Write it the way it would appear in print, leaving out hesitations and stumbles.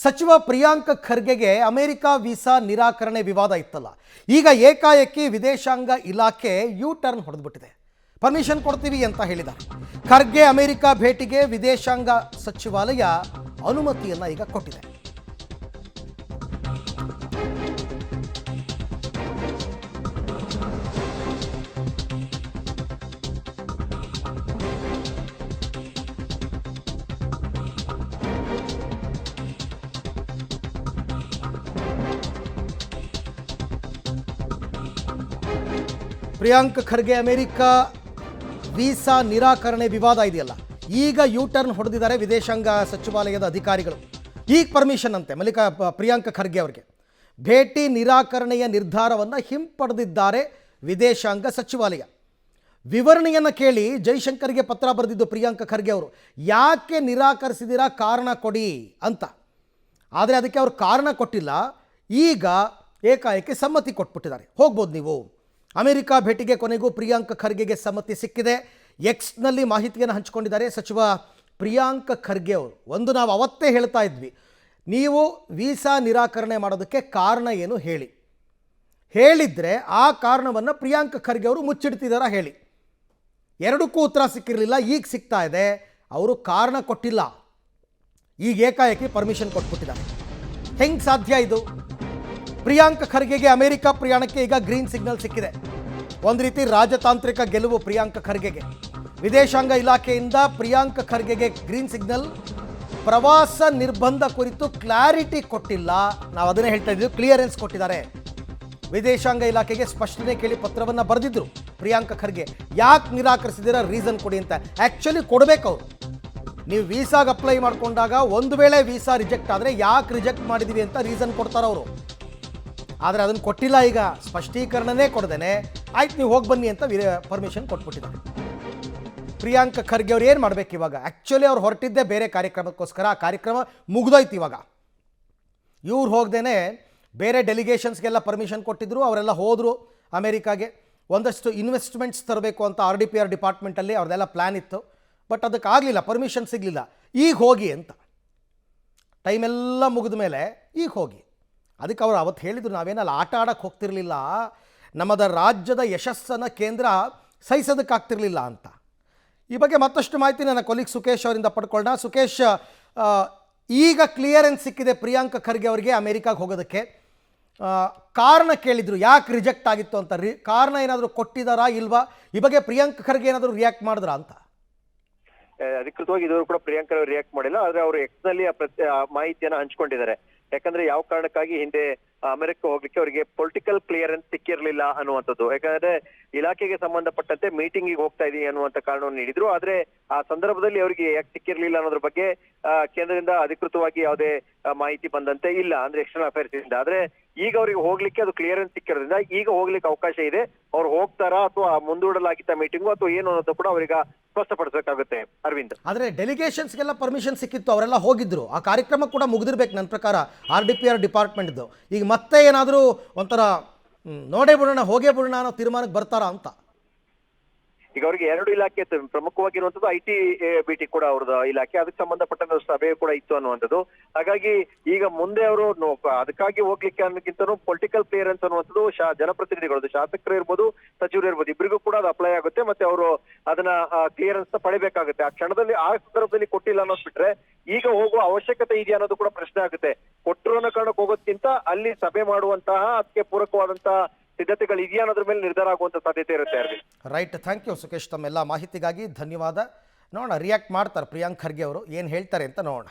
ಸಚಿವ Priyank ಖರ್ಗೆಗೆ America visa ನಿರಾಕರಣೆ ವಿವಾದ ಇತ್ತಲ್ಲ. ಈಗ ಏಕಾಏಕಿ ವಿದೇಶಾಂಗ ಇಲಾಖೆ ಯೂ ಟರ್ನ್ ಹೊಡೆದ್ಬಿಟ್ಟಿದೆ. ಪರ್ಮಿಷನ್ ಕೊಡ್ತೀವಿ ಅಂತ ಹೇಳಿದ್ದಾರೆ. ಖರ್ಗೆ ಅಮೆರಿಕ ಭೇಟಿಗೆ ವಿದೇಶಾಂಗ ಸಚಿವಾಲಯ ಅನುಮತಿಯನ್ನು ಈಗ ಕೊಟ್ಟಿದೆ. ಪ್ರಿಯಾಂಕ್ ಖರ್ಗೆ ಅಮೆರಿಕ ವೀಸಾ ನಿರಾಕರಣೆ ವಿವಾದ ಇದೆಯಲ್ಲ, ಈಗ ಯೂ ಟರ್ನ್ ಹೊಡೆದಿದ್ದಾರೆ ವಿದೇಶಾಂಗ ಸಚಿವಾಲಯದ ಅಧಿಕಾರಿಗಳು. ಈಗ ಪರ್ಮಿಷನ್ ಅಂತೆ ಪ್ರಿಯಾಂಕ್ ಖರ್ಗೆ ಅವರಿಗೆ ಭೇಟಿ ನಿರಾಕರಣೆಯ ನಿರ್ಧಾರವನ್ನು ಹಿಂಪಡೆದಿದ್ದಾರೆ ವಿದೇಶಾಂಗ ಸಚಿವಾಲಯ. ವಿವರಣೆಯನ್ನು ಕೇಳಿ ಜೈಶಂಕರ್ಗೆ ಪತ್ರ ಬರೆದಿದ್ದು ಪ್ರಿಯಾಂಕ್ ಖರ್ಗೆ ಅವರು. ಯಾಕೆ ನಿರಾಕರಿಸಿದಿರಾ, ಕಾರಣ ಕೊಡಿ ಅಂತ. ಆದರೆ ಅದಕ್ಕೆ ಅವರು ಕಾರಣ ಕೊಟ್ಟಿಲ್ಲ. ಈಗ ಏಕಾಏಕಿ ಸಮ್ಮತಿ ಕೊಟ್ಬಿಟ್ಟಿದ್ದಾರೆ. ಹೋಗ್ಬೋದು ನೀವು. ಅಮೆರಿಕ ಭೇಟಿಗೆ ಕೊನೆಗೂ ಪ್ರಿಯಾಂಕ್ ಖರ್ಗೆಗೆ ಸಮ್ಮತಿ ಸಿಕ್ಕಿದೆ. ಎಕ್ಸ್ನಲ್ಲಿ ಮಾಹಿತಿಯನ್ನು ಹಂಚಿಕೊಂಡಿದ್ದಾರೆ ಸಚಿವ ಪ್ರಿಯಾಂಕ್ ಖರ್ಗೆ ಅವರು. ಒಂದು ನಾವು ಅವತ್ತೇ ಹೇಳ್ತಾ ಇದ್ವಿ, ನೀವು ವೀಸಾ ನಿರಾಕರಣೆ ಮಾಡೋದಕ್ಕೆ ಕಾರಣ ಏನು ಹೇಳಿದರೆ ಆ ಕಾರಣವನ್ನು ಪ್ರಿಯಾಂಕ್ ಖರ್ಗೆ ಅವರು ಮುಚ್ಚಿಡ್ತಿದ್ದಾರಾ ಹೇಳಿ. ಎರಡಕ್ಕೂ ಉತ್ತರ ಸಿಕ್ಕಿರಲಿಲ್ಲ. ಈಗ ಸಿಗ್ತಾ ಇದೆ. ಅವರು ಕಾರಣ ಕೊಟ್ಟಿಲ್ಲ, ಈಗ ಏಕಾಏಕಿ ಪರ್ಮಿಷನ್ ಕೊಟ್ಬಿಟ್ಟಿದ್ದಾರೆ. ಹೆಂಗೆ ಸಾಧ್ಯ ಇದು? ಪ್ರಿಯಾಂಕ್ ಖರ್ಗೆಗೆ ಅಮೆರಿಕ ಪ್ರಯಾಣಕ್ಕೆ ಈಗ ಗ್ರೀನ್ ಸಿಗ್ನಲ್ ಸಿಕ್ಕಿದೆ. ಒಂದು ರೀತಿ ರಾಜತಾಂತ್ರಿಕ ಗೆಲುವು ಪ್ರಿಯಾಂಕ್ ಖರ್ಗೆಗೆ. ವಿದೇಶಾಂಗ ಇಲಾಖೆಯಿಂದ ಪ್ರಿಯಾಂಕ್ ಖರ್ಗೆಗೆ ಗ್ರೀನ್ ಸಿಗ್ನಲ್. ಪ್ರವಾಸ ನಿರ್ಬಂಧ ಕುರಿತು ಕ್ಲಾರಿಟಿ ಕೊಟ್ಟಿಲ್ಲ, ನಾವು ಅದನ್ನೇ ಹೇಳ್ತಾ ಇದ್ದೀವಿ. ಕ್ಲಿಯರೆನ್ಸ್ ಕೊಟ್ಟಿದ್ದಾರೆ. ವಿದೇಶಾಂಗ ಇಲಾಖೆಗೆ ಸ್ಪಷ್ಟನೆ ಕೇಳಿ ಪತ್ರವನ್ನು ಬರೆದಿದ್ರು ಪ್ರಿಯಾಂಕ್ ಖರ್ಗೆ. ಯಾಕೆ ನಿರಾಕರಿಸಿದ್ದೀರಾ, ರೀಸನ್ ಕೊಡಿ ಅಂತ. ಆ್ಯಕ್ಚುಲಿ ಕೊಡಬೇಕು ಅವರು. ನೀವು ವೀಸಾಗೆ ಅಪ್ಲೈ ಮಾಡಿಕೊಂಡಾಗ ಒಂದು ವೇಳೆ ವೀಸಾ ರಿಜೆಕ್ಟ್ ಆದರೆ ಯಾಕೆ ರಿಜೆಕ್ಟ್ ಮಾಡಿದ್ದೀವಿ ಅಂತ ರೀಸನ್ ಕೊಡ್ತಾರೆ ಅವರು. ಆದರೆ ಅದನ್ನು ಕೊಟ್ಟಿಲ್ಲ. ಈಗ ಸ್ಪಷ್ಟೀಕರಣನೇ ಕೊಡ್ದೇನೆ ಆಯ್ತು ನೀವು ಹೋಗಿ ಬನ್ನಿ ಅಂತ ಪರ್ಮಿಷನ್ ಕೊಟ್ಬಿಟ್ಟಿದ್ದಾರೆ. ಪ್ರಿಯಾಂಕ್ ಖರ್ಗೆ ಅವ್ರು ಏನು ಮಾಡಬೇಕು ಇವಾಗ? ಆ್ಯಕ್ಚುಲಿ ಅವ್ರು ಹೊರಟಿದ್ದೇ ಬೇರೆ ಕಾರ್ಯಕ್ರಮಕ್ಕೋಸ್ಕರ. ಆ ಕಾರ್ಯಕ್ರಮ ಮುಗಿದೋಯ್ತು. ಇವಾಗ ಇವ್ರು ಹೋಗ್ದೇನೆ ಬೇರೆ ಡೆಲಿಗೇಷನ್ಸ್ಗೆಲ್ಲ ಪರ್ಮಿಷನ್ ಕೊಟ್ಟಿದ್ರು. ಅವರೆಲ್ಲ ಹೋದರು ಅಮೇರಿಕಾಗೆ. ಒಂದಷ್ಟು ಇನ್ವೆಸ್ಟ್ಮೆಂಟ್ಸ್ ತರಬೇಕು ಅಂತ RDPR ಡಿಪಾರ್ಟ್ಮೆಂಟಲ್ಲಿ ಅವ್ರದ್ದೆಲ್ಲ ಪ್ಲ್ಯಾನ್ ಇತ್ತು. ಬಟ್ ಅದಕ್ಕೆ ಆಗಲಿಲ್ಲ, ಪರ್ಮಿಷನ್ ಸಿಗಲಿಲ್ಲ. ಈಗ ಹೋಗಿ ಅಂತ ಟೈಮೆಲ್ಲ ಮುಗಿದ ಮೇಲೆ ಈಗ ಹೋಗಿ. ಅದಕ್ಕೆ ಅವರು ಅವತ್ತು ಹೇಳಿದರು, ನಾವೇನಲ್ಲಿ ಆಟ ಆಡೋಕ್ಕೆ ಹೋಗ್ತಿರಲಿಲ್ಲ, ನಮ್ಮದ ರಾಜ್ಯದ ಯಶಸ್ಸನ್ನು ಕೇಂದ್ರ ಸಹಿಸೋದಕ್ಕಾಗ್ತಿರಲಿಲ್ಲ ಅಂತ. ಈ ಬಗ್ಗೆ ಮತ್ತಷ್ಟು ಮಾಹಿತಿ ನನ್ನ ಕೊಲೀಗ್ ಸುಕೇಶ್ ಅವರಿಂದ ಪಡ್ಕೊಳ್ಳೋಣ. ಸುಕೇಶ್, ಈಗ ಕ್ಲಿಯರೆನ್ಸ್ ಸಿಕ್ಕಿದೆ ಪ್ರಿಯಾಂಕ್ ಖರ್ಗೆ ಅವರಿಗೆ ಅಮೇರಿಕಾಗೆ ಹೋಗೋದಕ್ಕೆ. ಕಾರಣ ಕೇಳಿದರು, ಯಾಕೆ ರಿಜೆಕ್ಟ್ ಆಗಿತ್ತು ಅಂತ. ಕಾರಣ ಏನಾದರೂ ಕೊಟ್ಟಿದ್ದಾರಾ ಇಲ್ವಾ? ಈ ಬಗ್ಗೆ ಪ್ರಿಯಾಂಕ್ ಖರ್ಗೆ ಏನಾದರೂ ರಿಯಾಕ್ಟ್ ಮಾಡಿದ್ರಾ ಅಂತ? ಅಧಿಕೃತವಾಗಿ ಇದುವರೆಗೂ ಕೂಡ ಪ್ರಿಯಾಂಕ್ ಅವರು ರಿಯಾಕ್ಟ್ ಮಾಡಿಲ್ಲ. ಆದ್ರೆ ಅವರು ಎಕ್ಸ್ನಲ್ಲಿ ಮಾಹಿತಿಯನ್ನು ಹಂಚಿಕೊಂಡಿದ್ದಾರೆ. ಯಾಕಂದ್ರೆ ಯಾವ ಕಾರಣಕ್ಕಾಗಿ ಹಿಂದೆ ಅಮೆರಿಕ ಹೋಗ್ಲಿಕ್ಕೆ ಅವರಿಗೆ ಪೊಲಿಟಿಕಲ್ ಕ್ಲಿಯರೆನ್ಸ್ ಸಿಕ್ಕಿರ್ಲಿಲ್ಲ ಅನ್ನುವಂಥದ್ದು. ಯಾಕಂದ್ರೆ ಇಲಾಖೆಗೆ ಸಂಬಂಧಪಟ್ಟಂತೆ ಮೀಟಿಂಗಿಗೆ ಹೋಗ್ತಾ ಇದೀನಿ ಅನ್ನುವಂಥ ಕಾರಣವನ್ನು ನೀಡಿದ್ರು. ಆದ್ರೆ ಆ ಸಂದರ್ಭದಲ್ಲಿ ಅವರಿಗೆ ಯಾಕೆ ಸಿಕ್ಕಿರ್ಲಿಲ್ಲ ಅನ್ನೋದ್ರ ಬಗ್ಗೆ ಕೇಂದ್ರದಿಂದ ಅಧಿಕೃತವಾಗಿ ಯಾವುದೇ ಮಾಹಿತಿ ಬಂದಂತೆ ಇಲ್ಲ, ಅಂದ್ರೆ ಎಕ್ಸ್ಟರ್ನಲ್ ಅಫೇರ್ಸ್ ಇಂದ. ಆದ್ರೆ ಈಗ ಅವರಿಗೆ ಹೋಗ್ಲಿಕ್ಕೆ ಅದು ಕ್ಲಿಯರೆನ್ಸ್ ಸಿಕ್ಕಿರೋದ್ರಿಂದ ಈಗ ಹೋಗ್ಲಿಕ್ಕೆ ಅವಕಾಶ ಇದೆ. ಅವ್ರು ಹೋಗ್ತಾರಾ ಅಥವಾ ಮುಂದೂಡಲಾಗಿದ್ದ ಮೀಟಿಂಗು ಅಥವಾ ಏನು ಅನ್ನೋದು ಕೂಡ ಅವ್ರೀಗ ಸ್ಪಷ್ಟಪಡಿಸಬೇಕಾಗುತ್ತೆ. ಅರವಿಂದ್, ಆದ್ರೆ ಡೆಲಿಗೇಷನ್ಸ್ಗೆಲ್ಲ ಪರ್ಮಿಷನ್ ಸಿಕ್ಕಿತ್ತು, ಅವರೆಲ್ಲ ಹೋಗಿದ್ರು. ಆ ಕಾರ್ಯಕ್ರಮ ಕೂಡ ಮುಗಿದಿರ್ಬೇಕು ನನ್ನ ಪ್ರಕಾರ RDPR ಡಿಪಾರ್ಟ್ಮೆಂಟ್ದು. ಈಗ ಮತ್ತೆ ಏನಾದರೂ ಒಂಥರ ನೋಡೇ ಬಿಡೋಣ, ಹೋಗೇ ಬಿಡೋಣ ಅನ್ನೋ ತೀರ್ಮಾನಕ್ಕೆ ಬರ್ತಾರಾ ಅಂತ? ಈಗ ಅವರಿಗೆ ಎರಡು ಇಲಾಖೆ ಪ್ರಮುಖವಾಗಿರುವಂತದ್ದು IT BT ಕೂಡ ಅವ್ರದ್ದು ಇಲಾಖೆ. ಅದಕ್ಕೆ ಸಂಬಂಧಪಟ್ಟಂತ ಸಭೆ ಕೂಡ ಇತ್ತು ಅನ್ನುವಂಥದ್ದು. ಹಾಗಾಗಿ ಈಗ ಮುಂದೆ ಅವರು ಅದಕ್ಕಾಗಿ ಹೋಗ್ಲಿಕ್ಕೆ ಅನ್ನೋಕ್ಕಿಂತನೂ ಪೊಲಿಟಿಕಲ್ ಕ್ಲಿಯರೆನ್ಸ್ ಅನ್ನುವಂಥದ್ದು ಜನಪ್ರತಿನಿಧಿಗಳು, ಶಾಸಕರು ಇರ್ಬೋದು, ಸಚಿವರು ಇರ್ಬೋದು, ಇಬ್ಬರಿಗೂ ಕೂಡ ಅದು ಅಪ್ಲೈ ಆಗುತ್ತೆ. ಮತ್ತೆ ಅವರು ಅದನ್ನ ಕ್ಲಿಯರೆನ್ಸ್ ಪಡಿಬೇಕಾಗುತ್ತೆ. ಆ ಕ್ಷಣದಲ್ಲಿ ಆ ಸಂದರ್ಭದಲ್ಲಿ ಕೊಟ್ಟಿಲ್ಲ ಅನ್ನೋದು ಬಿಟ್ರೆ ಈಗ ಹೋಗುವ ಅವಶ್ಯಕತೆ ಇದೆಯಾ ಅನ್ನೋದು ಕೂಡ ಪ್ರಶ್ನೆ ಆಗುತ್ತೆ. ಕೊಟ್ಟರು ಅನ್ನೋ ಕಾರಣಕ್ಕೆ ಹೋಗೋದ್ಕಿಂತ ಅಲ್ಲಿ ಸಭೆ ಮಾಡುವಂತಹ ಅದಕ್ಕೆ ಪೂರಕವಾದಂತಹ ಸಿದ್ಧತೆಗಳು ಇದೆಯಾ ಅನ್ನೋದ್ರ ಮೇಲೆ ನಿರ್ಧಾರ ಆಗುವಂತ ಸಾಧ್ಯತೆ ಇರುತ್ತೆ. ರೈಟ್, ಥ್ಯಾಂಕ್ ಯು ಸುಕೇಶ್, ತಮ್ಮೆಲ್ಲ ಮಾಹಿತಿಗಾಗಿ ಧನ್ಯವಾದ. ನೋಡೋಣ ರಿಯಾಕ್ಟ್ ಮಾಡ್ತಾರೆ ಪ್ರಿಯಾಂಕ್ ಖರ್ಗೆ ಅವರು, ಏನು ಹೇಳ್ತಾರೆ ಅಂತ ನೋಡೋಣ.